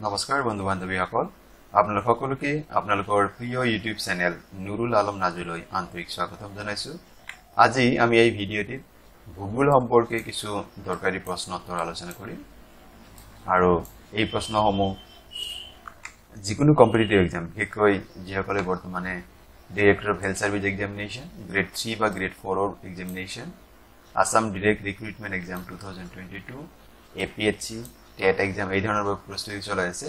নমস্কাৰ বন্ধু বান্ধৱীসকল আপোনালোক সকলোকে আপোনালোকৰ প্ৰিয় ইউটিউব চেনেল নুৰুল আলম নাজুলৈ আন্তৰিক স্বাগতম জনাইছো আজি আমি এই ভিডিঅ'টিত ভূগোল সম্পৰ্কে কিছু দৰকাৰী প্ৰশ্ন উত্তৰ আলোচনা কৰিম আৰু এই প্ৰশ্নসমূহ যিকোনো কম্পিটিটিভ এক্সাম বিশেষকৈ যিসকলে বৰ্তমানে director of health service examination grade 3 বা গ্ৰেড 4 ৰ examination Assam direct recruitment exam 2022 APS-C TET exam এই ধৰণৰ প্ৰস্তুতি চলাই আছে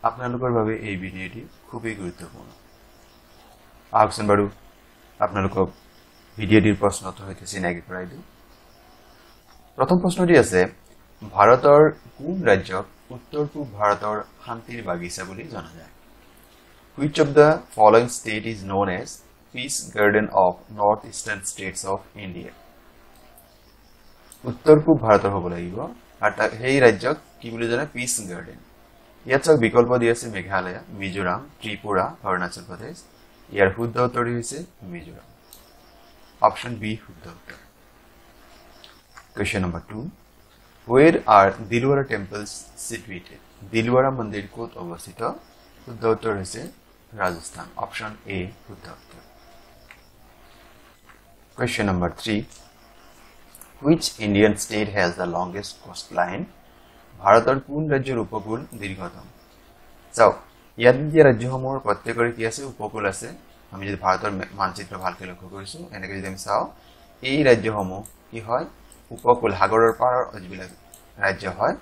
আপোনালোকৰ বাবে এই ভিডিঅ'টি খুবেই গুৰুত্বপূৰ্ণ আহকচোন বাৰু আপোনালোকক ভিডিঅ'টিৰ প্ৰশ্নটো সৈতে চিনাকি কৰাই দিওঁ প্ৰথম প্ৰশ্নটি আছে ভাৰতৰ কোন ৰাজ্যক উত্তৰ পূব ভাৰতৰ শান্তিৰ বাগিচা বুলি জনা যায় Which of the following state is known as Peace Garden of Northeastern States of India উত্তৰ পূব ভাৰতৰ হ'ব লাগিব আর এই রাজ্যক কি বলে জানা পিস গার্ডেন ইয়াত সব বিকল্প দি আছে মেঘালয় মিজোরাম ত্রিপুরা অৰুণাচল প্ৰদেশ ইয়াৰ শুদ্ধ উত্তৰটি হৈছে মিজোৰাম অপশন বি শুদ্ধ উত্তৰ question number 2 Where are Dilwara temples situated Dilwara মন্দিৰ ক'ত অৱস্থিত শুদ্ধ উত্তৰ হৈছে ৰাজস্থান অপশন এ শুদ্ধ উত্তৰ question number 3 Which Indian state has the longest coastline? ভাৰতৰ কোন ৰাজ্যৰ উপকূল দীৰ্ঘতম? চাও ইয়াত যে ৰাজ্যসমূহৰ প্ৰত্যেকৰে কি আছে উপকূল আছে আমি যদি ভাৰতৰ মানচিত্ৰ ভালকৈ লক্ষ্য কৰিছো এনেকৈ যদি আমি চাও এই ৰাজ্যসমূহ কি হয় উপকূল সাগৰৰ পাৰৰ যিবিলাক ৰাজ্য হয়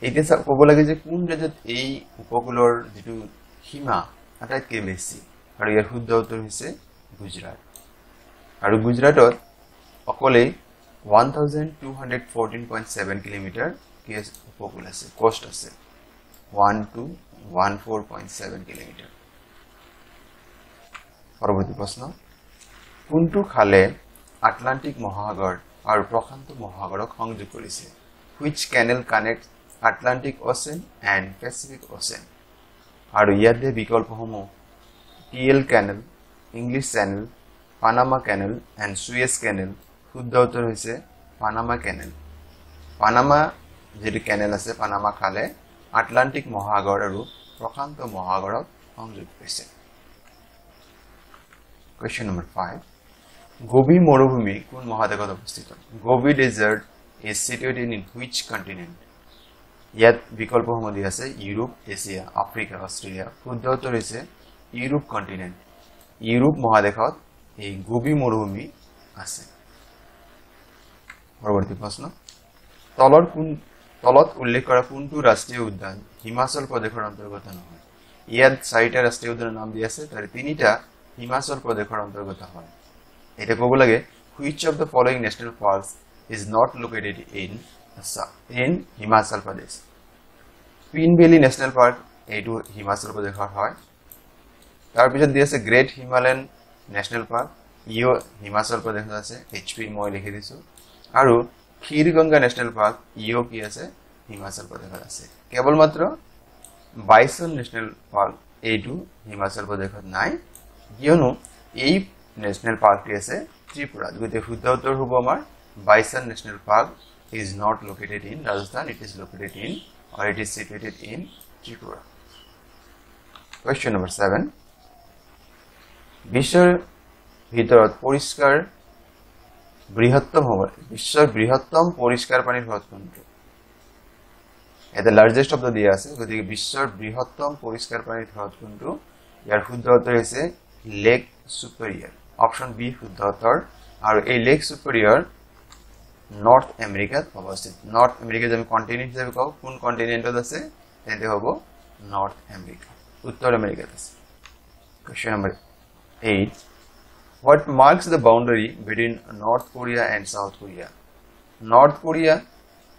এতিয়া ক'ব লাগে যে কোন ৰাজ্যত এই উপকূলৰ যেটো সীমা আটাইতকৈ বেছি আৰু ইয়াৰ শুদ্ধ উত্তৰ হৈছে গুজৰাট আৰু গুজৰাটত অকলে 1214.7 কিলোমিটাৰ কি উপকূল আছে কোস্ট আছে 1214.7 কিলোমিটাৰ পৰৱৰ্তী প্ৰশ্ন কোনটো খালে আটলান্টিক মহাসাগৰ আৰু প্ৰশান্ত মহাসাগৰক সংযোগ কৰিছে which canal connects Atlantic Ocean and Pacific Ocean আৰু ইয়াতে বিকল্পসমূহ TL canal English channel Panama canal and Suez canal শুদ্ধ উত্তৰ হৈছে পানামা ক্যানেল পানামা যেটো ক্যানেল আছে পানামা খালে আটলান্টিক মহাসাগৰ আৰু প্ৰশান্ত মহাসাগৰক সংযোগ কৰিছে কোয়েশ্চন নম্বৰ 5 গোবি মৰুভূমি কোন মহাদেশত অৱস্থিত Gobi desert is situated in which continent ইয়াত বিকল্পসমূহ দি আছে ইউৰোপ এছিয়া আফ্ৰিকা অষ্ট্ৰেলিয়া শুদ্ধ উত্তৰ হৈছে ইউৰোপ কন্টিনেন্ট ইউৰোপ মহাদেশত এই গোবি মৰুভূমি আছে পৰৱৰ্তী প্ৰশ্ন তলত উল্লেখ কৰা কোনটো ৰাষ্ট্ৰীয় উদ্যান হিমাচল প্ৰদেশৰ অন্তৰ্গত নহয় ইয়াত চাৰিটা ৰাষ্ট্ৰীয় উদ্যানৰ নাম দি আছে তাৰ তিনিটা হিমাচল প্ৰদেশৰ অন্তৰ্গত হয় এটা ক'ব লাগে which of the following national parks is not located in Himachal Pradesh pin valley national park এইটো হিমাচল প্ৰদেশৰ হয় তাৰ পিছত দি আছে গ্ৰেট হিমালয়ান নেশনাল পাৰ্ক ইও হিমাচল প্ৰদেশত আছে এইচপি মই লিখি দিছো আৰু ক্ষীৰগঙ্গা নেশনাল পাৰ্ক ইও কি আছে হিমাচল প্ৰদেশত আছে কেৱল মাত্ৰ বাইসন নেশনাল পাৰ্ক এইটো হিমাচল প্ৰদেশত নাই কিয়নো এই নেশনাল পাৰ্কটি আছে ত্ৰিপুৰাত গতে শুদ্ধ উত্তৰ হ'ব আমাৰ bison national park is not located in Rajasthan it is located in or it is situated in Tripura question number 7 বিশ্বৰ ভিতৰত পৰিষ্কাৰ বিশ্বৰ বৃহত্তম পৰিষ্কাৰ পানীৰ হ্ৰদ কোনটো এটা লাৰ্জেষ্ট অফ দা দিয়া আছে গতিকে বিশ্বৰ বৃহত্তম পৰিষ্কাৰ পানীৰ হ্ৰদ কোনটো ইয়াৰ শুদ্ধ উত্তৰ হৈছে লেক সুপিৰিয়ৰ অপশন বি শুদ্ধ উত্তৰ আৰু এই লেক সুপিৰিয়ৰ নৰ্থ আমেৰিকাত অৱস্থিত নৰ্থ আমেৰিকা যেন কন্টিনেন্ট হিচাপে কওঁ কোন কন্টিনেন্টত আছে তেন্তে হ'ব নৰ্থ আমেৰিকা উত্তৰ আমেৰিকাত আছে question number 8 What marks the boundary between North Korea and South Korea? North Korea,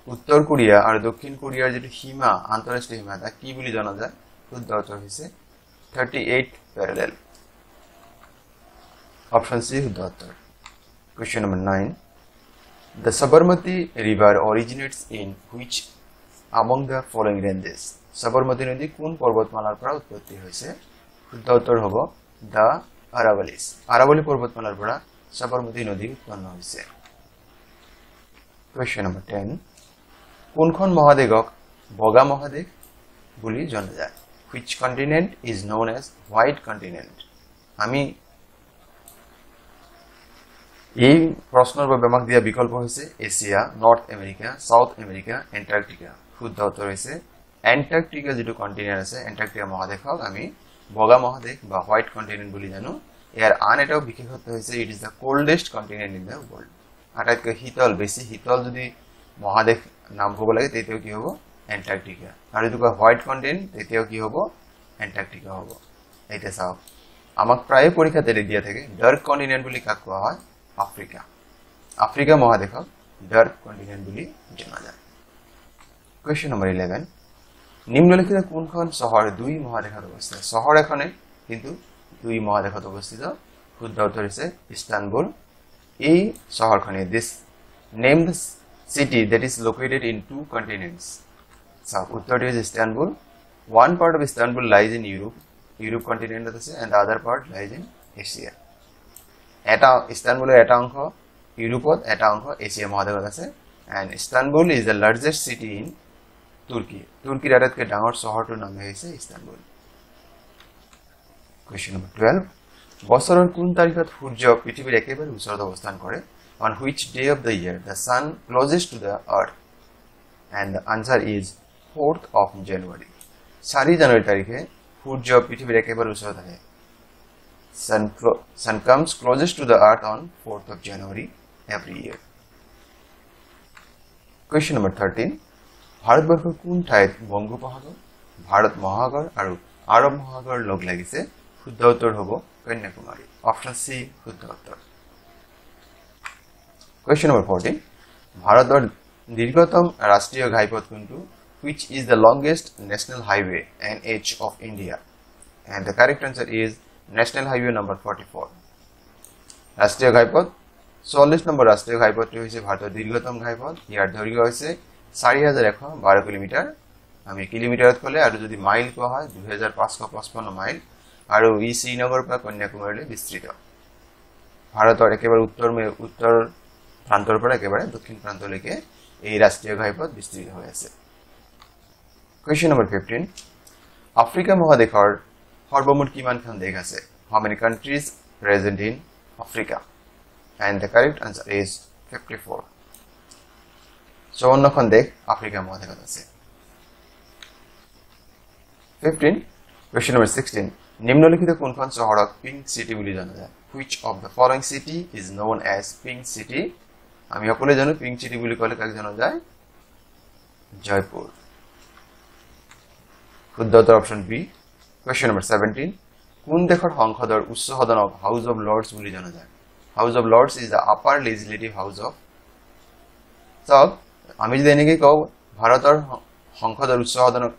উত্তৰ কোৰিয়া আৰু দক্ষিণ কোৰিয়াৰ যেটো সীমা আন্তঃৰাষ্ট্ৰীয় সীমা তা কি বুলি জনা যায় শুদ্ধ উত্তৰ হৈছে 38 parallel অপশন সি শুদ্ধ উত্তৰ question number 9 The Sabarmati river originates in which among the following ranges Sabarmati নদী কোন পৰ্বতমালাৰ পৰা উৎপত্তি হৈছে শুদ্ধ উত্তৰ হ'ব the আৰাৱলী পৰ্বতমালাৰ পৰা সাবৰমতী নদী উৎপন্ন হৈছে কোয়েশ্চন নম্বৰ 10 কোনখন মহাদেশক বগা মহাদেশ বুলি জনা যায় which continent is known as white continent আমি এই প্ৰশ্নৰ বাবে আমাক দিয়া বিকল্প হৈছে Asia north America south America Antarctica শুদ্ধ উত্তৰ হৈছে এন্টাৰ্কটিকা যেটো কন্টিনেন্ট আছে এন্টাৰ্কটিকা মহাদেশক আমি বগা মহাদেশ বা হোয়াইট কন্টিনেন্ট বুলি জানো ইয়াৰ আন এটা বিশেষত্ব হৈছে it is the coldest continent in the world আটাইতকৈ শীতল বেছি শীতল যদি মহাদেশ নাম ক'ব লাগে তেতিয়াও কি হ'ব এন্টাৰ্কটিকা আৰু যদি কয় হোয়াইট কন্টিনেন্ট তেতিয়াও কি হ'ব এন্টাৰ্কটিকা হ'ব এটা চাওক আমাক প্ৰায় পৰীক্ষাতে দিয়া থাকে ডাৰ্ক কন্টিনেন্ট বুলি কাক কোৱা হয় আফ্ৰিকা আফ্ৰিকা মহাদেশক ডাৰ্ক কন্টিনেন্ট বুলি জনা যায় কোৱেশ্চন নম্বৰ 11 নিম্নলিখিত কোনখন চহৰ দুই মহাদেশত অৱস্থিত চহৰ এখনে কিন্তু দুই মহাদেশত অৱস্থিত শুদ্ধ উত্তৰ হৈছে ইস্তানবুল এই চহৰখনে this name the city that is located in two continents so উত্তৰ হৈছে Istanbul one part of Istanbul lies in Europe continent and the other part lies in Asia এটা ইস্তানবুলের এটা অংশ ইউরোপত এটা অংশ এশিয়া মহাদেশত আছে and Istanbul is the largest city in Turkey তুর্কির আটাইতকৈ ডাঙৰ চহৰটোৰ নাম হৈছে ইস্তানবুল কোৱেশ্চন নম্বৰ 12 বছৰৰ কোন তাৰিখত সূৰ্য পৃথিৱীৰ একেবাৰে ওচৰত অৱস্থান কৰে on which day of the year the sun closest to the earth and the answer is 4th of January 4 জানুৱাৰী তাৰিখে সূৰ্য পৃথিৱীৰ একেবাৰে ওচৰত আহে sun comes closest to the earth on 4th of January every year question number 13 ভাৰতবৰ্ষৰ কোন ঠাইত বংগোপসাগৰ ভাৰত মহাসাগৰ আৰু আৰব মহাসাগৰ লগ লাগিছে শুদ্ধ উত্তৰ হ'ব কন্যাকুমাৰী অপচন সি শুদ্ধ উত্তৰ question number 14 ভাৰতৰ দীৰ্ঘতম ৰাষ্ট্ৰীয় ঘাইপথ কোনটো which is the longest national highway NH of India and the correct answer is National Highway number 44 ৰাষ্ট্ৰীয় ঘাইপথ 44 নম্বৰ ৰাষ্ট্ৰীয় ঘাইপথটো হৈছে ভাৰতৰ দীৰ্ঘতম ঘাইপথ ইয়াৰ দৈৰ্ঘ্য হৈছে 4112 কিলোমিটাৰ আমি কিলোমিটাৰত ক'লে আৰু যদি মাইল কোৱা হয় 2555 মাইল আৰু ই শ্ৰীনগৰৰ পৰা কন্যাকুমাৰীলৈ বিস্তৃত ভাৰতৰ একেবাৰে উত্তৰ প্ৰান্তৰ পৰা একেবাৰে দক্ষিণ প্ৰান্তলৈকে এই ৰাষ্ট্ৰীয় ঘাইপথ বিস্তৃত হৈ আছে question number 15 আফ্ৰিকা মহাদেশৰ সৰ্বমুঠ কিমানখন দেশ আছে how many countries present in Africa and the correct answer is 54 54খন দেশ আফ্ৰিকা মহাদেশত আছে 15 question number 16 নিম্নলিখিত কোনখন চহৰক পিংক সিটি বুলি জনা যায় which of the following city is known as pink city আমি সকলোৱে জানো পিংক সিটি বুলি ক'লে কাক জনা যায় জয়পুৰ শুদ্ধ উত্তৰ অপচন বি question number 17 কোন দেশৰ সংসদৰ উচ্চ সদনক হাউস অফ লৰ্ডছ বুলি জনা যায় House of Lords is the upper legislative house of সব আমি যদি এনেকৈ কওঁ ভাৰতৰ সংসদৰ উচ্চ সদনক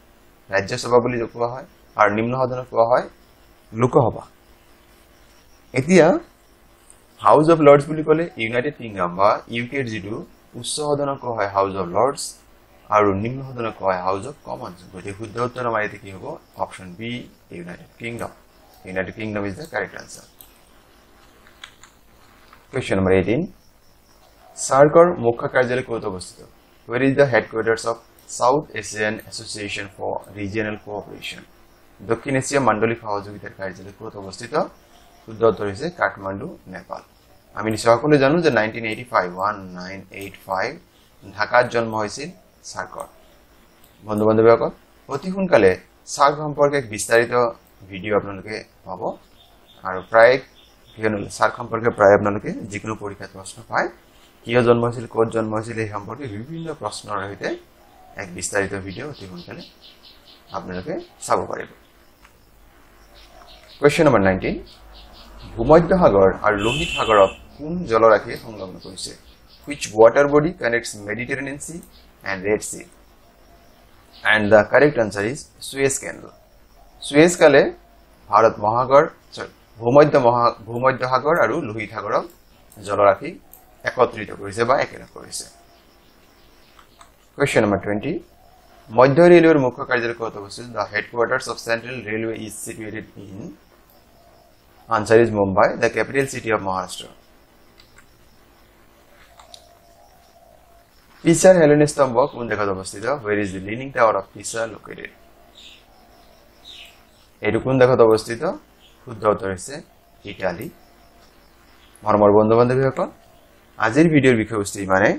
ৰাজ্যসভা বুলি কোৱা হয় আৰু নিম্ন সদনক কোৱা হয় লোকসভা এতিয়া হাউস অফ লৰ্ডছ বুলি ক'লে ইউনাইটেড কিংডম বা ইউকেৰ যিটো উচ্চ সদনক কোৱা হয় হাউস অফ লৰ্ডছ আৰু নিম্ন সদনক কোৱা হয় হাউস অফ কমনছ গতিকে শুদ্ধ উত্তৰ আমাৰ এতে কি হ'ব option B United kingdom is the correct answer question number 18 সাৰ্কৰ মুখ্য কাৰ্যালয় ক'ত অৱস্থিত where is the headquarters of South Asian Association for Regional Cooperation দক্ষিণ এছিয়া মণ্ডলিক সহযোগিতাৰ কাৰ্যালয় ক'ত অৱস্থিত শুদ্ধ উত্তৰ হৈছে কাঠমাণ্ডু নেপাল আমি সকলোৱে জানো যে 1985 ঢাকাত জন্ম হৈছিল সাৰ্কৰ বন্ধু-বান্ধৱীসকল অতি সোনকালে সাৰ্ক সম্পৰ্কে এক বিস্তাৰিত ভিডিও আপোনালোকে পাব আৰু প্ৰায় সাৰ্ক সম্পৰ্কে প্ৰায় আপোনালোকে যিকোনো পৰীক্ষাত প্ৰশ্ন পায় কিয় জন্ম হৈছিল ক'ত জন্ম হৈছিল এই সম্পৰ্কে বিভিন্ন প্ৰশ্নৰ সৈতে এক বিস্তাৰিত ভিডিও অতি সোনকালে আপোনালোকে চাব পাৰিব question number 19 ভূমধ্য সাগৰ আৰু লোহিত সাগৰত কোন জলৰাশিয়ে সংলগ্ন কৰিছে which water body connects Mediterranean Sea and Red Sea and the correct answer is Suez Canal Suez Canal Bharat মহাসাগৰ ভূমধ্য সাগৰ আৰু লোহিত সাগৰক জলৰাশি একত্ৰিত কৰিছে বা একেলগ কৰিছে question number 20 মধ্য ৰেলৱেৰ মুখ্য কাৰ্যালয় ক'ত অৱস্থিত the headquarters of Central Railway is situated in answer is Mumbai the capital city of Maharashtra Pisa Hellenistic কোন দেশত অৱস্থিত where is the leaning tower of Pisa located এইটো কোন দেশত অৱস্থিত শুদ্ধ উত্তৰ হৈছে ইটালী মৰমৰ বন্ধু বান্ধৱীসকল আজিৰ ভিডিঅ'ৰ বিষয়বস্তু মানে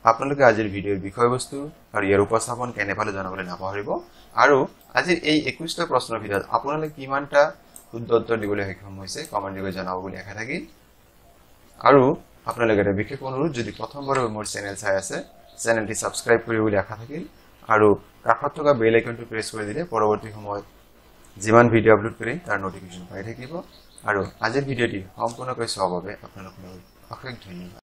আপোনালোকে আজিৰ ভিডিঅ'ৰ বিষয়বস্তু আৰু ইয়াৰ উপস্থাপন কেনে পালে জনাবলৈ নাপাহৰিব আৰু আজিৰ এই 21টা প্ৰশ্নৰ ভিতৰত আপোনালোকে কিমানটা শুদ্ধ উত্তৰ দিবলৈ সক্ষম হৈছে কমেন্ট যোগে জনাব বুলি আশা থাকিল আৰু আপোনালোকে এটা বিশেষ অনুৰোধ যদি প্ৰথমবাৰ মোৰ চেনেল চাই আছে চেনেলটি সাবস্ক্ৰাইব কৰিব বুলি আশা থাকিল আৰু কাষত থকা বেল আইকনটো প্ৰেছ কৰি দিলে পৰৱৰ্তী সময়ত যিমান ভিডিঅ' আপলোড কৰিম তাৰ নটিফিকেশ্যন পাই থাকিব আৰু আজিৰ ভিডিঅ'টি সম্পূৰ্ণকৈ চোৱাৰ বাবে আপোনালোকক অশেষ ধন্যবাদ